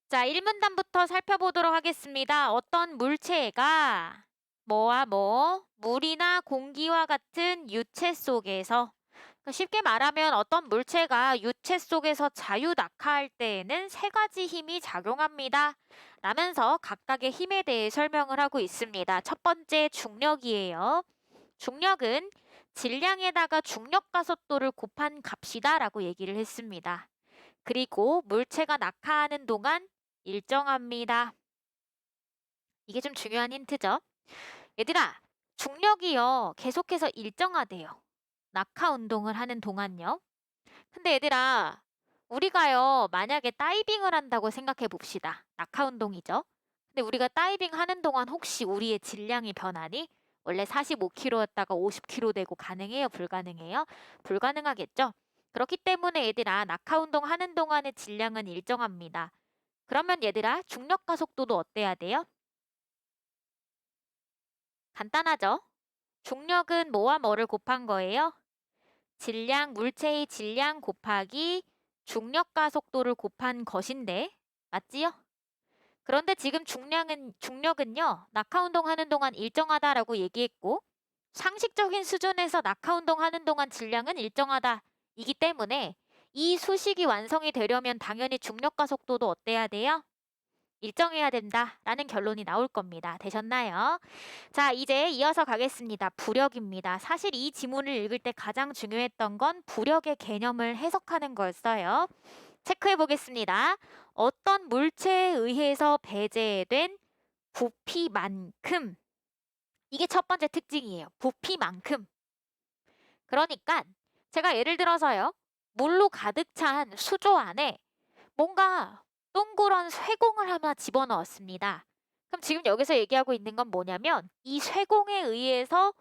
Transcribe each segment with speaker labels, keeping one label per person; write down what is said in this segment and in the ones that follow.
Speaker 1: 자, 1문단부터 살펴보도록 하겠습니다. 어떤 물체가 뭐와 뭐, 물이나 공기와 같은 유체 속에서 그러니까 쉽게 말하면 어떤 물체가 유체 속에서 자유 낙하할 때에는 세 가지 힘이 작용합니다. 라면서 각각의 힘에 대해 설명을 하고 있습니다. 첫 번째 중력이에요. 중력은 질량에다가 중력 가속도를 곱한 값이다 라고 얘기를 했습니다. 그리고 물체가 낙하하는 동안 일정합니다. 이게 좀 중요한 힌트죠. 얘들아, 중력이요. 계속해서 일정하대요. 낙하 운동을 하는 동안요. 근데 얘들아, 우리가요. 만약에 다이빙을 한다고 생각해 봅시다. 낙하 운동이죠. 근데 우리가 다이빙 하는 동안 혹시 우리의 질량이 변하니? 원래 45kg였다가 50kg 되고 가능해요? 불가능해요? 불가능하겠죠? 그렇기 때문에 얘들아, 낙하 운동 하는 동안의 질량은 일정합니다. 그러면 얘들아, 중력 가속도도 어때야 돼요? 간단하죠? 중력은 뭐와 뭐를 곱한 거예요? 질량, 물체의 질량 곱하기 중력 가속도를 곱한 것인데, 맞지요? 그런데 지금 중력은요, 낙하 운동하는 동안 일정하다라고 얘기했고, 상식적인 수준에서 낙하 운동하는 동안 질량은 일정하다. 이기 때문에 이 수식이 완성이 되려면 당연히 중력 가속도도 어때야 돼요? 일정해야 된다라는 결론이 나올 겁니다. 되셨나요? 자, 이제 이어서 가겠습니다. 부력입니다. 사실 이 지문을 읽을 때 가장 중요했던 건 부력의 개념을 해석하는 거였어요. 체크해 보겠습니다. 어떤 물체에 의해서 배제된 부피만큼. 이게 첫 번째 특징이에요. 부피만큼. 그러니까 제가 예를 들어서요. 물로 가득 찬 수조 안에 뭔가 동그란 쇠공을 하나 집어넣었습니다. 그럼 지금 여기서 얘기하고 있는 건 뭐냐면 이 쇠공에 의해서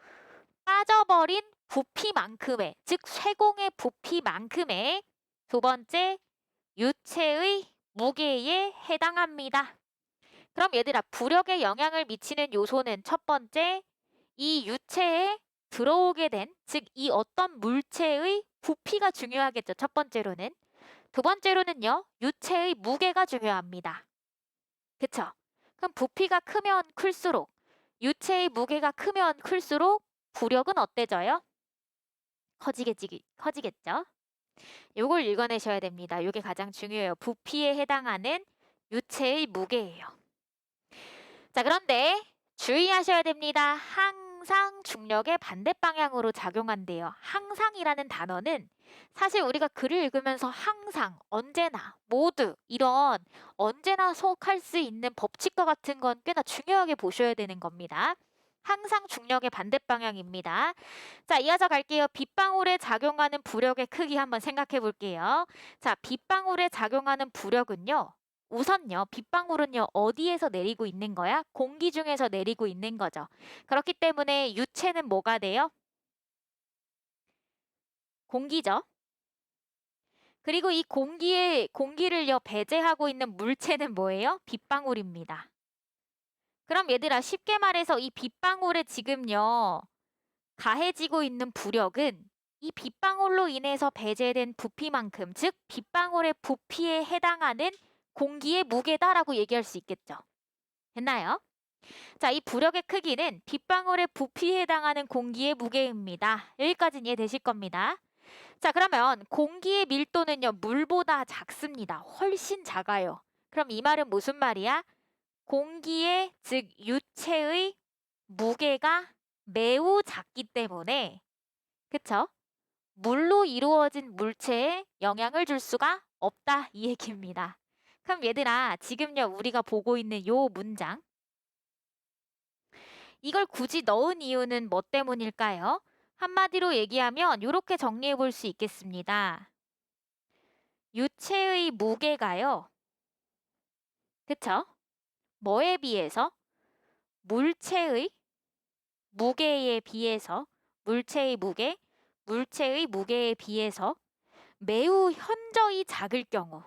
Speaker 1: 빠져버린 부피만큼의, 즉 쇠공의 부피만큼의 두 번째 유체의 무게에 해당합니다. 그럼 얘들아, 부력에 영향을 미치는 요소는 첫 번째 이 유체에 들어오게 된, 즉 이 어떤 물체의 부피가 중요하겠죠. 첫 번째로는. 두 번째로는요, 유체의 무게가 중요합니다. 그쵸? 그럼 부피가 크면 클수록, 유체의 무게가 크면 클수록 부력은 어때져요? 커지겠죠? 요걸 읽어내셔야 됩니다. 요게 가장 중요해요. 부피에 해당하는 유체의 무게예요. 자, 그런데 주의하셔야 됩니다. 항상 중력의 반대 방향으로 작용한대요. 항상이라는 단어는 사실 우리가 글을 읽으면서 항상, 언제나, 모두 이런 언제나 속할 수 있는 법칙과 같은 건 꽤나 중요하게 보셔야 되는 겁니다. 항상 중력의 반대 방향입니다. 자, 이어서 갈게요. 빗방울에 작용하는 부력의 크기 한번 생각해 볼게요. 자, 빗방울에 작용하는 부력은요. 우선요, 빗방울은요, 어디에서 내리고 있는 거야? 공기 중에서 내리고 있는 거죠. 그렇기 때문에 유체는 뭐가 돼요? 공기죠. 그리고 이 공기를요, 배제하고 있는 물체는 뭐예요? 빗방울입니다. 그럼 얘들아, 쉽게 말해서 이 빗방울에 지금요, 가해지고 있는 부력은 이 빗방울로 인해서 배제된 부피만큼, 즉, 빗방울의 부피에 해당하는 공기의 무게다라고 얘기할 수 있겠죠. 됐나요? 자, 이 부력의 크기는 빗방울의 부피에 해당하는 공기의 무게입니다. 여기까지는 이해되실 겁니다. 자, 그러면 공기의 밀도는요, 물보다 작습니다. 훨씬 작아요. 그럼 이 말은 무슨 말이야? 공기의, 즉 유체의 무게가 매우 작기 때문에, 그쵸? 물로 이루어진 물체에 영향을 줄 수가 없다. 이 얘기입니다. 그럼 얘들아, 지금요, 우리가 보고 있는 요 문장, 이걸 굳이 넣은 이유는 뭐 때문일까요? 한마디로 얘기하면 이렇게 정리해 볼 수 있겠습니다. 유체의 무게가요. 그쵸? 뭐에 비해서? 물체의 무게에 비해서, 물체의 무게에 비해서 매우 현저히 작을 경우.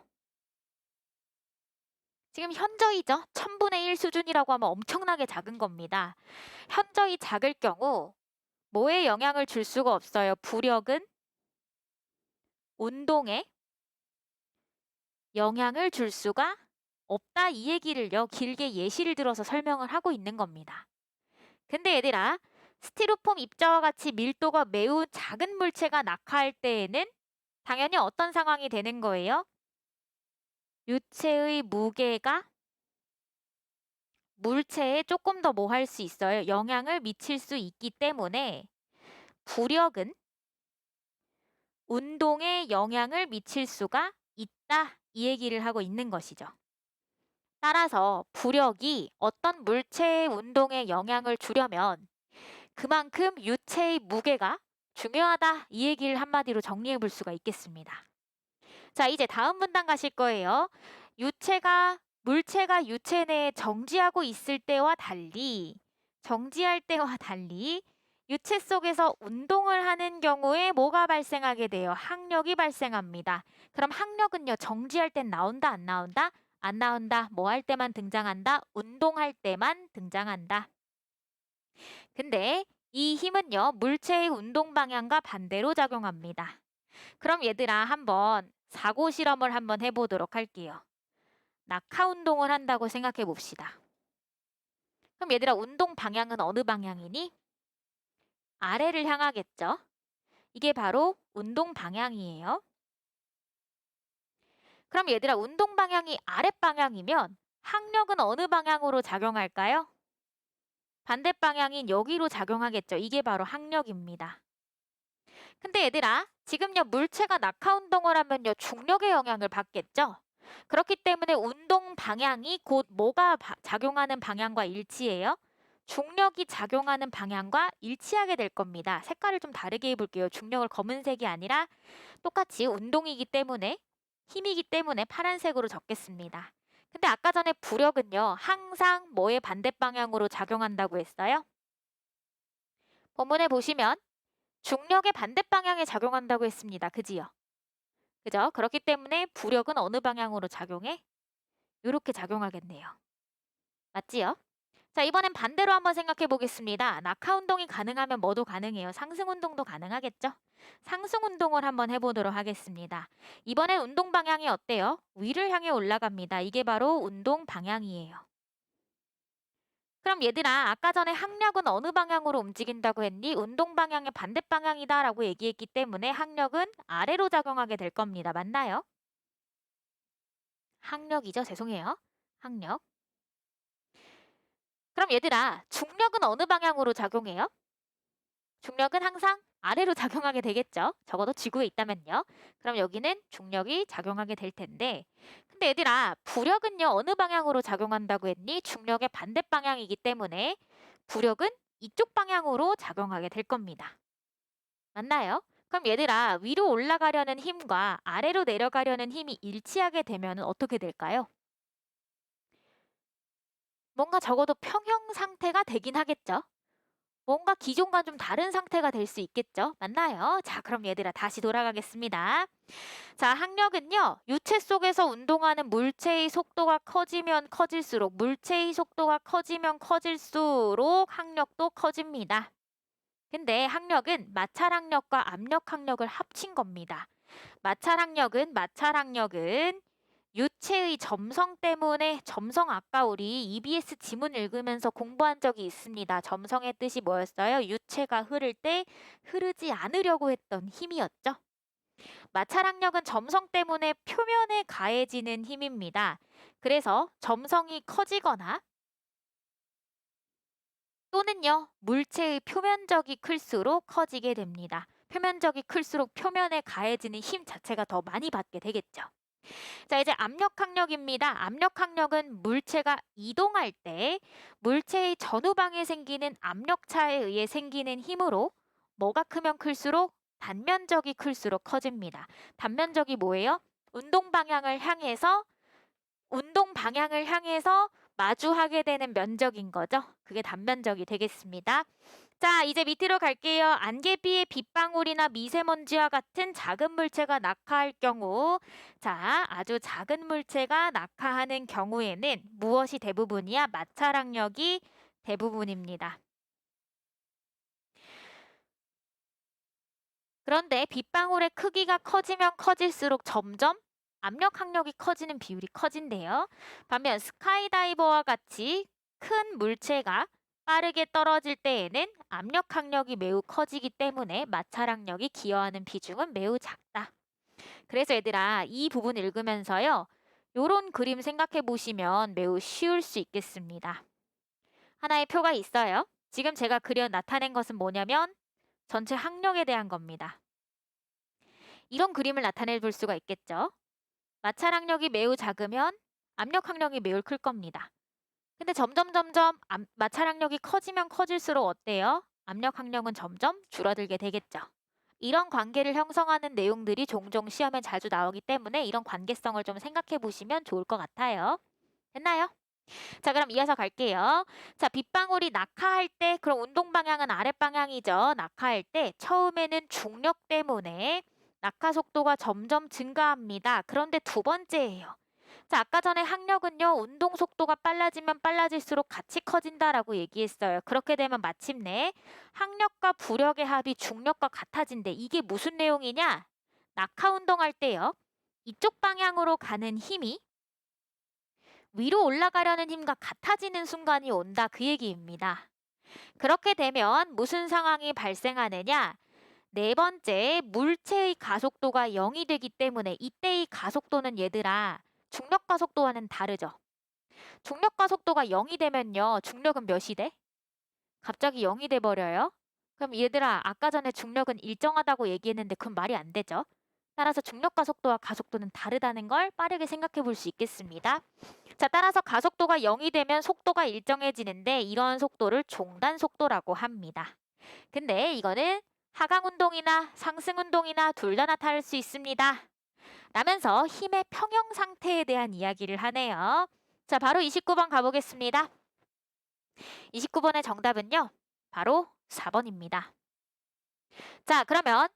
Speaker 1: 지금 현저히죠? 1000분의 1 수준이라고 하면 엄청나게 작은 겁니다. 현저히 작을 경우 뭐에 영향을 줄 수가 없어요? 부력은 운동에 영향을 줄 수가 없다 이 얘기를요, 길게 예시를 들어서 설명을 하고 있는 겁니다. 근데 얘들아, 스티로폼 입자와 같이 밀도가 매우 작은 물체가 낙하할 때에는 당연히 어떤 상황이 되는 거예요? 유체의 무게가 물체에 조금 더 뭐 할 수 있어요? 영향을 미칠 수 있기 때문에 부력은 운동에 영향을 미칠 수가 있다 이 얘기를 하고 있는 것이죠. 따라서 부력이 어떤 물체의 운동에 영향을 주려면 그만큼 유체의 무게가 중요하다 이 얘기를 한마디로 정리해 볼 수가 있겠습니다. 자, 이제 다음 문단 가실 거예요. 물체가 유체 내에 정지하고 있을 때와 달리, 정지할 때와 달리 유체 속에서 운동을 하는 경우에 뭐가 발생하게 돼요? 항력이 발생합니다. 그럼 항력은요, 정지할 땐 나온다, 안 나온다? 안 나온다. 뭐 할 때만 등장한다? 운동할 때만 등장한다. 근데 이 힘은요, 물체의 운동 방향과 반대로 작용합니다. 그럼 얘들아, 한번 사고 실험을 한번 해보도록 할게요. 낙하 운동을 한다고 생각해 봅시다. 그럼 얘들아, 운동 방향은 어느 방향이니? 아래를 향하겠죠? 이게 바로 운동 방향이에요. 그럼 얘들아, 운동 방향이 아랫 방향이면 항력은 어느 방향으로 작용할까요? 반대 방향인 여기로 작용하겠죠. 이게 바로 항력입니다. 근데 얘들아, 지금요, 물체가 낙하 운동을 하면요, 중력의 영향을 받겠죠? 그렇기 때문에 운동 방향이 곧 뭐가 작용하는 방향과 일치해요? 중력이 작용하는 방향과 일치하게 될 겁니다. 색깔을 좀 다르게 해볼게요. 중력을 검은색이 아니라 똑같이 운동이기 때문에, 힘이기 때문에 파란색으로 적겠습니다. 근데 아까 전에 부력은요, 항상 뭐의 반대 방향으로 작용한다고 했어요? 본문에 보시면 중력의 반대 방향에 작용한다고 했습니다. 그지요? 그죠? 그렇기 때문에 부력은 어느 방향으로 작용해? 이렇게 작용하겠네요. 맞지요? 자, 이번엔 반대로 한번 생각해 보겠습니다. 낙하 운동이 가능하면 뭐도 가능해요? 상승 운동도 가능하겠죠? 상승 운동을 한번 해보도록 하겠습니다. 이번엔 운동 방향이 어때요? 위를 향해 올라갑니다. 이게 바로 운동 방향이에요. 그럼 얘들아, 아까 전에 항력은 어느 방향으로 움직인다고 했니? 운동 방향의 반대 방향이다 라고 얘기했기 때문에 항력은 아래로 작용하게 될 겁니다. 맞나요? 항력이죠. 죄송해요. 항력. 그럼 얘들아, 중력은 어느 방향으로 작용해요? 중력은 항상 아래로 작용하게 되겠죠. 적어도 지구에 있다면요. 그럼 여기는 중력이 작용하게 될 텐데, 근데 얘들아, 부력은요, 어느 방향으로 작용한다고 했니? 중력의 반대 방향이기 때문에 부력은 이쪽 방향으로 작용하게 될 겁니다. 맞나요? 그럼 얘들아, 위로 올라가려는 힘과 아래로 내려가려는 힘이 일치하게 되면 어떻게 될까요? 뭔가 적어도 평형 상태가 되긴 하겠죠. 뭔가 기존과 좀 다른 상태가 될 수 있겠죠? 맞나요? 자, 그럼 얘들아 다시 돌아가겠습니다. 자, 항력은요, 유체 속에서 운동하는 물체의 속도가 커지면 커질수록, 물체의 속도가 커지면 커질수록 항력도 커집니다. 근데 항력은 마찰 항력과 압력 항력을 합친 겁니다. 마찰 항력은 유체의 점성 때문에, 점성 아까 우리 EBS 지문 읽으면서 공부한 적이 있습니다. 점성의 뜻이 뭐였어요? 유체가 흐를 때 흐르지 않으려고 했던 힘이었죠. 마찰 항력은 점성 때문에 표면에 가해지는 힘입니다. 그래서 점성이 커지거나 또는요, 물체의 표면적이 클수록 커지게 됩니다. 표면적이 클수록 표면에 가해지는 힘 자체가 더 많이 받게 되겠죠. 자, 이제 압력 항력입니다. 압력 항력은 물체가 이동할 때 물체의 전후방에 생기는 압력차에 의해 생기는 힘으로 뭐가 크면 클수록 단면적이 클수록 커집니다. 단면적이 뭐예요? 운동 방향을 향해서 마주하게 되는 면적인 거죠. 그게 단면적이 되겠습니다. 자, 이제 밑으로 갈게요. 안개비의 빗방울이나 미세먼지와 같은 작은 물체가 낙하할 경우, 자, 아주 작은 물체가 낙하하는 경우에는 무엇이 대부분이야? 마찰항력이 대부분입니다. 그런데 빗방울의 크기가 커지면 커질수록 점점 압력 항력이 커지는 비율이 커진대요. 반면 스카이다이버와 같이 큰 물체가 빠르게 떨어질 때에는 압력 항력이 매우 커지기 때문에 마찰항력이 기여하는 비중은 매우 작다. 그래서 얘들아, 이 부분 읽으면서요, 요런 그림 생각해 보시면 매우 쉬울 수 있겠습니다. 하나의 표가 있어요. 지금 제가 그려 나타낸 것은 뭐냐면 전체 항력에 대한 겁니다. 이런 그림을 나타내 볼 수가 있겠죠. 마찰 항력이 매우 작으면 압력 항력이 매우 클 겁니다. 근데 점점 마찰 항력이 커지면 커질수록 어때요? 압력 항력은 점점 줄어들게 되겠죠. 이런 관계를 형성하는 내용들이 종종 시험에 자주 나오기 때문에 이런 관계성을 좀 생각해 보시면 좋을 것 같아요. 됐나요? 자, 그럼 이어서 갈게요. 자, 빗방울이 낙하할 때, 그럼 운동 방향은 아랫방향이죠. 낙하할 때 처음에는 중력 때문에 낙하 속도가 점점 증가합니다. 그런데 두 번째예요. 자, 아까 전에 항력은요, 운동 속도가 빨라지면 빨라질수록 같이 커진다라고 얘기했어요. 그렇게 되면 마침내 항력과 부력의 합이 중력과 같아진대. 이게 무슨 내용이냐? 낙하 운동할 때요. 이쪽 방향으로 가는 힘이 위로 올라가려는 힘과 같아지는 순간이 온다. 그 얘기입니다. 그렇게 되면 무슨 상황이 발생하느냐? 네 번째, 물체의 가속도가 0이 되기 때문에 이때의 가속도는 얘들아, 중력 가속도와는 다르죠. 중력 가속도가 0이 되면요, 중력은 몇이 돼? 갑자기 0이 돼 버려요. 그럼 얘들아, 아까 전에 중력은 일정하다고 얘기했는데 그건 말이 안 되죠. 따라서 중력 가속도와 가속도는 다르다는 걸 빠르게 생각해 볼 수 있겠습니다. 자, 따라서 가속도가 0이 되면 속도가 일정해지는데 이런 속도를 종단 속도라고 합니다. 근데 이거는 하강 운동이나 상승 운동이나 둘 다 나타날 수 있습니다. 라면서 힘의 평형 상태에 대한 이야기를 하네요. 자, 바로 29번 가보겠습니다. 29번의 정답은요, 바로 4번입니다. 자, 그러면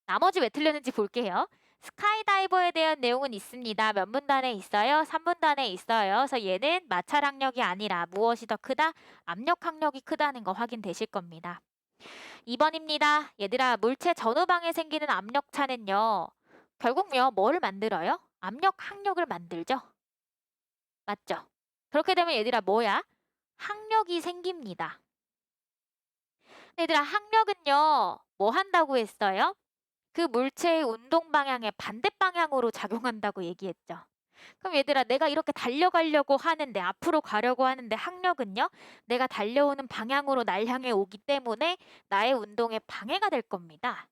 Speaker 1: 나머지 왜 틀렸는지 볼게요. 스카이다이버에 대한 내용은 있습니다. 몇 문단에 있어요? 3문단에 있어요. 그래서 얘는 마찰 항력이 아니라 무엇이 더 크다? 압력 항력이 크다는 거 확인되실 겁니다. 2번입니다. 얘들아, 물체 전후방에 생기는 압력차는요. 결국요, 뭐를 만들어요? 압력 항력을 만들죠. 맞죠? 그렇게 되면 얘들아 뭐야? 항력이 생깁니다. 얘들아, 항력은요, 뭐 한다고 했어요? 그 물체의 운동 방향의 반대 방향으로 작용한다고 얘기했죠. 그럼 얘들아, 내가 이렇게 달려가려고 하는데, 앞으로 가려고 하는데 항력은요, 내가 달려오는 방향으로 날 향해 오기 때문에 나의 운동에 방해가 될 겁니다.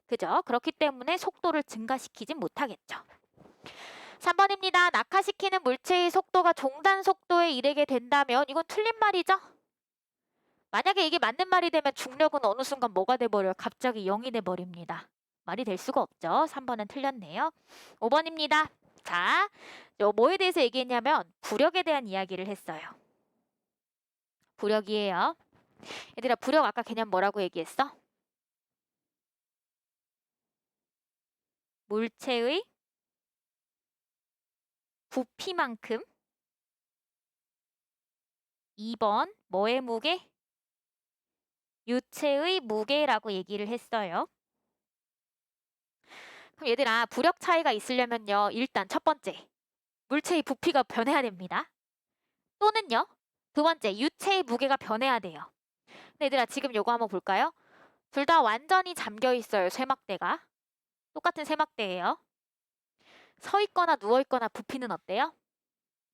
Speaker 1: 그죠? 그렇기 때문에 속도를 증가시키진 못하겠죠. 3번입니다. 낙하시키는 물체의 속도가 종단 속도에 이르게 된다면 이건 틀린 말이죠? 만약에 이게 맞는 말이 되면 중력은 어느 순간 뭐가 돼버려요? 갑자기 0이 돼버립니다. 말이 될 수가 없죠. 3번은 틀렸네요. 5번입니다. 자, 뭐에 대해서 얘기했냐면 부력에 대한 이야기를 했어요. 부력이에요. 얘들아, 부력 아까 개념 뭐라고 얘기했어? 물체의 부피만큼 2번 뭐의 무게? 유체의 무게라고 얘기를 했어요. 그럼 얘들아, 부력 차이가 있으려면요. 일단 첫 번째, 물체의 부피가 변해야 됩니다. 또는요. 두 번째, 유체의 무게가 변해야 돼요. 근데 얘들아, 지금 요거 한번 볼까요? 둘 다 완전히 잠겨 있어요. 쇠막대가. 똑같은 쇠막대예요. 서 있거나 누워 있거나 부피는 어때요?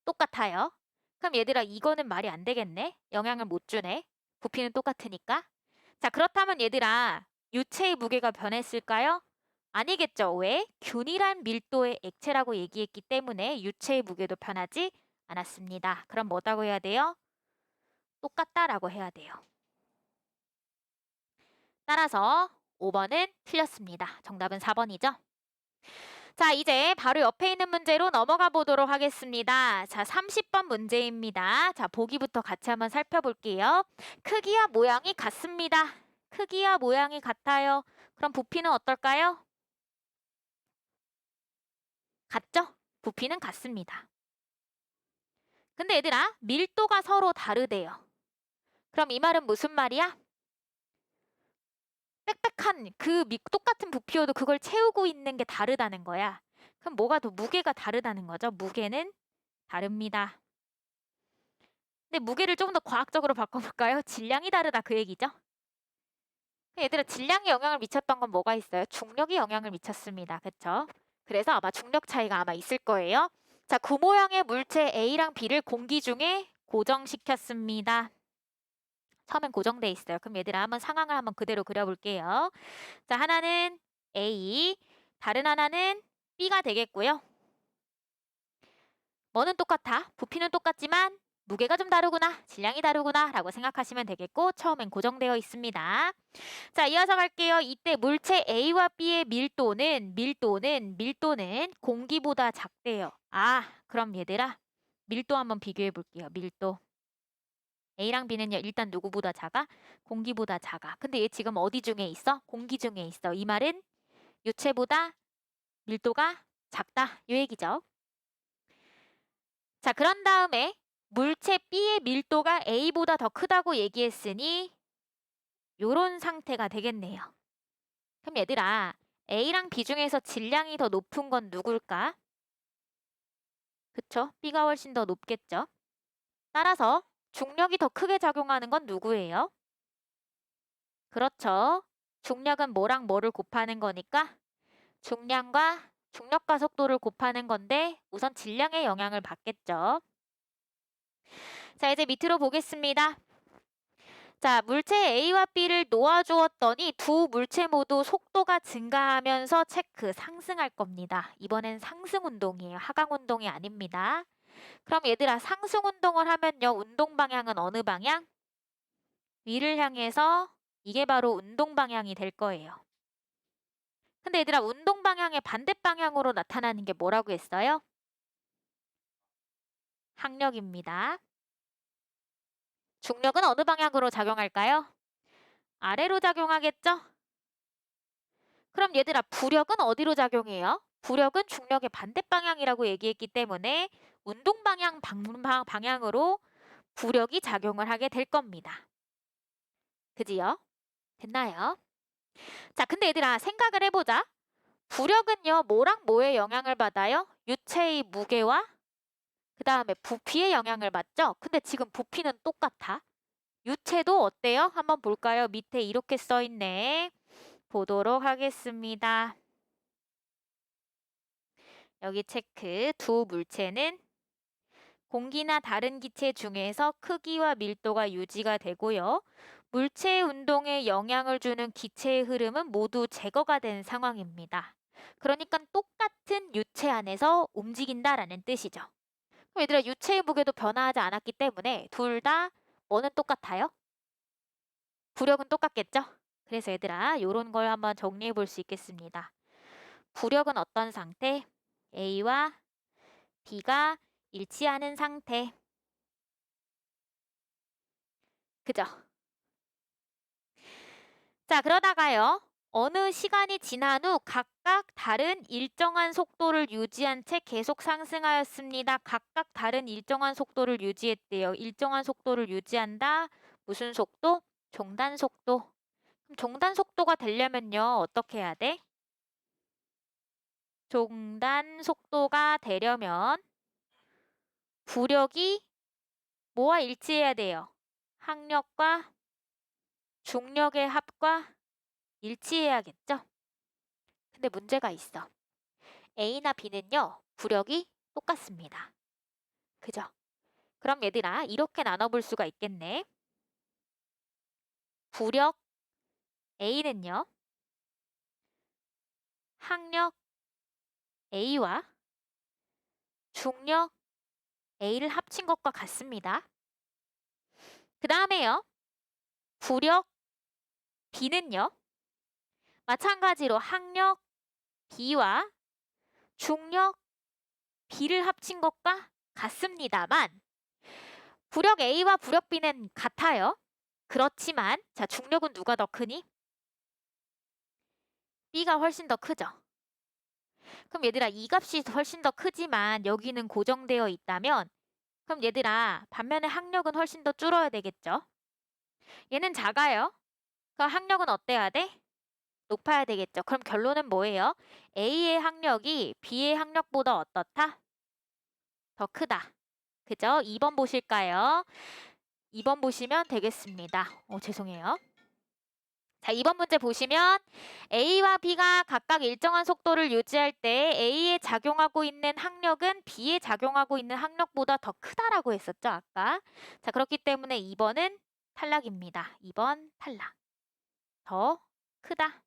Speaker 1: 똑같아요. 그럼 얘들아, 이거는 말이 안 되겠네. 영향을 못 주네. 부피는 똑같으니까. 자, 그렇다면 얘들아, 유체의 무게가 변했을까요? 아니겠죠. 왜? 균일한 밀도의 액체라고 얘기했기 때문에 유체의 무게도 변하지 않았습니다. 그럼 뭐라고 해야 돼요? 똑같다라고 해야 돼요. 따라서 5번은 틀렸습니다. 정답은 4번이죠. 자, 이제 바로 옆에 있는 문제로 넘어가 보도록 하겠습니다. 자, 30번 문제입니다. 자, 보기부터 같이 한번 살펴볼게요. 크기와 모양이 같습니다. 크기와 모양이 같아요. 그럼 부피는 어떨까요? 같죠? 부피는 같습니다. 근데 얘들아, 밀도가 서로 다르대요. 그럼 이 말은 무슨 말이야? 빽빽한 똑같은 부피여도 그걸 채우고 있는 게 다르다는 거야. 그럼 뭐가 더 무게가 다르다는 거죠? 무게는 다릅니다. 근데 무게를 좀 더 과학적으로 바꿔볼까요? 질량이 다르다 그 얘기죠? 얘들아, 질량에 영향을 미쳤던 건 뭐가 있어요? 중력이 영향을 미쳤습니다. 그쵸? 그래서 아마 중력 차이가 아마 있을 거예요. 자, 구 모양의 물체 A랑 B를 공기 중에 고정시켰습니다. 처음엔 고정돼 있어요. 그럼 얘들아 한번 상황을 한번 그대로 그려볼게요. 자, 하나는 A, 다른 하나는 B가 되겠고요. 뭐는 똑같아? 부피는 똑같지만 무게가 좀 다르구나, 질량이 다르구나 라고 생각하시면 되겠고, 처음엔 고정되어 있습니다. 자, 이어서 갈게요. 이때 물체 A와 B의 밀도는 공기보다 작대요. 아, 그럼 얘들아 밀도 한번 비교해 볼게요. 밀도. A랑 B는요, 일단 누구보다 작아? 공기보다 작아. 근데 얘 지금 어디 중에 있어? 공기 중에 있어. 이 말은 유체보다 밀도가 작다. 이 얘기죠. 자, 그런 다음에 물체 B의 밀도가 A보다 더 크다고 얘기했으니 요런 상태가 되겠네요. 그럼 얘들아, A랑 B 중에서 질량이 더 높은 건 누굴까? 그쵸? B가 훨씬 더 높겠죠? 따라서 중력이 더 크게 작용하는 건 누구예요? 그렇죠. 중력은 뭐랑 뭐를 곱하는 거니까 중량과 중력과 속도를 곱하는 건데 우선 질량의 영향을 받겠죠. 자, 이제 밑으로 보겠습니다. 자, 물체 A와 B를 놓아주었더니 두 물체 모두 속도가 증가하면서 체크, 상승할 겁니다. 이번엔 상승 운동이에요. 하강 운동이 아닙니다. 그럼 얘들아, 상승 운동을 하면요, 운동 방향은 어느 방향? 위를 향해서 이게 바로 운동 방향이 될 거예요. 근데 얘들아, 운동 방향의 반대 방향으로 나타나는 게 뭐라고 했어요? 항력입니다. 중력은 어느 방향으로 작용할까요? 아래로 작용하겠죠? 그럼 얘들아, 부력은 어디로 작용해요? 부력은 중력의 반대 방향이라고 얘기했기 때문에 운동 방향으로 부력이 작용을 하게 될 겁니다. 그지요? 됐나요? 자, 근데 얘들아, 생각을 해보자. 부력은요, 뭐랑 뭐의 영향을 받아요? 유체의 무게와 그 다음에 부피의 영향을 받죠? 근데 지금 부피는 똑같아. 유체도 어때요? 한번 볼까요? 밑에 이렇게 써 있네. 보도록 하겠습니다. 여기 체크. 두 물체는 공기나 다른 기체 중에서 크기와 밀도가 유지가 되고요. 물체의 운동에 영향을 주는 기체의 흐름은 모두 제거가 된 상황입니다. 그러니까 똑같은 유체 안에서 움직인다라는 뜻이죠. 그럼 얘들아, 유체의 무게도 변화하지 않았기 때문에 둘 다 뭐는 똑같아요? 부력은 똑같겠죠? 그래서 얘들아, 요런 걸 한번 정리해 볼 수 있겠습니다. 부력은 어떤 상태? A와 B가 일치하는 상태. 그죠? 자, 그러다가요. 어느 시간이 지난 후 각각 다른 일정한 속도를 유지한 채 계속 상승하였습니다. 각각 다른 일정한 속도를 유지했대요. 일정한 속도를 유지한다. 무슨 속도? 종단 속도. 그럼 종단 속도가 되려면요, 어떻게 해야 돼? 종단 속도가 되려면 부력이 뭐와 일치해야 돼요? 항력과 중력의 합과 일치해야겠죠? 근데 문제가 있어. A나 B는요, 부력이 똑같습니다. 그죠? 그럼 얘들아, 이렇게 나눠볼 수가 있겠네. 부력 A는요, 항력 A와 중력 A를 합친 것과 같습니다. 그 다음에요, 부력 B는요, 마찬가지로 항력 B와 중력 B를 합친 것과 같습니다만, 부력 A와 부력 B는 같아요. 그렇지만, 자, 중력은 누가 더 크니? B가 훨씬 더 크죠. 그럼 얘들아, 이 값이 훨씬 더 크지만 여기는 고정되어 있다면, 그럼 얘들아, 반면에 항력은 훨씬 더 줄어야 되겠죠? 얘는 작아요. 그럼 항력은 어때야 돼? 높아야 되겠죠. 그럼 결론은 뭐예요? A의 항력이 B의 항력보다 어떻다? 더 크다. 그죠? 2번 보실까요? 2번 보시면 되겠습니다. 죄송해요. 자, 2번 문제 보시면 A와 B가 각각 일정한 속도를 유지할 때 A에 작용하고 있는 항력은 B에 작용하고 있는 항력보다 더 크다라고 했었죠, 아까. 자, 그렇기 때문에 2번은 탈락입니다. 2번 탈락. 더 크다.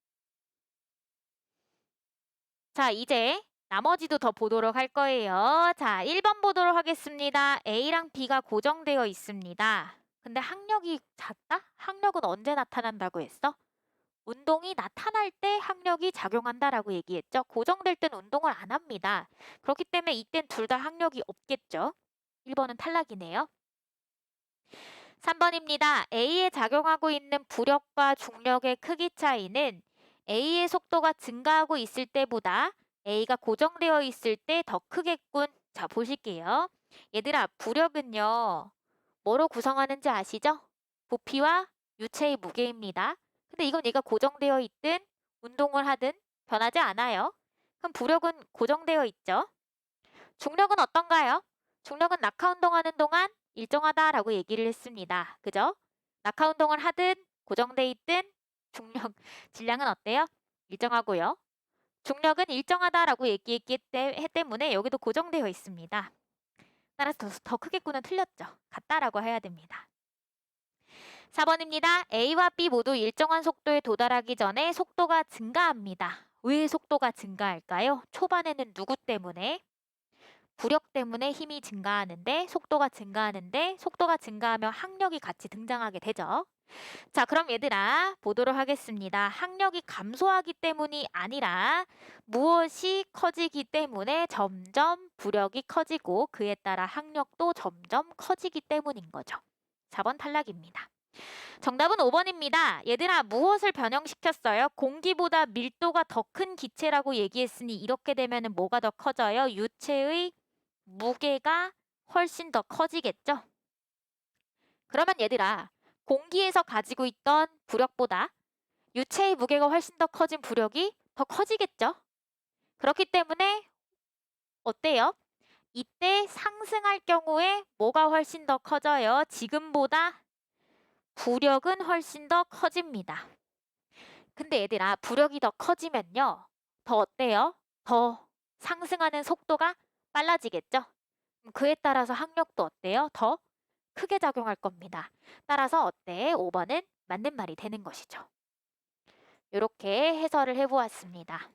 Speaker 1: 자, 이제 나머지도 더 보도록 할 거예요. 자, 1번 보도록 하겠습니다. A랑 B가 고정되어 있습니다. 근데 항력이 작다? 항력은 언제 나타난다고 했어? 운동이 나타날 때 항력이 작용한다라고 얘기했죠. 고정될 땐 운동을 안 합니다. 그렇기 때문에 이땐 둘 다 항력이 없겠죠. 1번은 탈락이네요. 3번입니다. A에 작용하고 있는 부력과 중력의 크기 차이는 A의 속도가 증가하고 있을 때보다 A가 고정되어 있을 때 더 크겠군. 자, 보실게요. 얘들아, 부력은요. 뭐로 구성하는지 아시죠? 부피와 유체의 무게입니다. 근데 이건 얘가 고정되어 있든 운동을 하든 변하지 않아요. 그럼 부력은 고정되어 있죠. 중력은 어떤가요? 중력은 낙하 운동하는 동안 일정하다라고 얘기를 했습니다. 그죠? 낙하 운동을 하든 고정돼 있든 중력, 질량은 어때요? 일정하고요. 중력은 일정하다라고 얘기했기 때문에 여기도 고정되어 있습니다. 따라서 더 크겠구는 틀렸죠. 같다라고 해야 됩니다. 4번입니다. A와 B 모두 일정한 속도에 도달하기 전에 속도가 증가합니다. 왜 속도가 증가할까요? 초반에는 누구 때문에? 부력 때문에 힘이 증가하는데 속도가 증가하면 항력이 같이 등장하게 되죠. 자, 그럼 얘들아 보도록 하겠습니다. 항력이 감소하기 때문이 아니라 무엇이 커지기 때문에 점점 부력이 커지고 그에 따라 항력도 점점 커지기 때문인 거죠. 4번 탈락입니다. 정답은 5번입니다. 얘들아, 무엇을 변형시켰어요? 공기보다 밀도가 더 큰 기체라고 얘기했으니 이렇게 되면 뭐가 더 커져요? 유체의 무게가 훨씬 더 커지겠죠? 그러면 얘들아, 공기에서 가지고 있던 부력보다 유체의 무게가 훨씬 더 커진 부력이 더 커지겠죠? 그렇기 때문에 어때요? 이때 상승할 경우에 뭐가 훨씬 더 커져요? 지금보다 부력은 훨씬 더 커집니다. 근데 얘들아, 부력이 더 커지면요. 더 어때요? 더 상승하는 속도가 빨라지겠죠? 그에 따라서 항력도 어때요? 더 크게 작용할 겁니다. 따라서 어때? 5번은 맞는 말이 되는 것이죠. 이렇게 해설을 해보았습니다.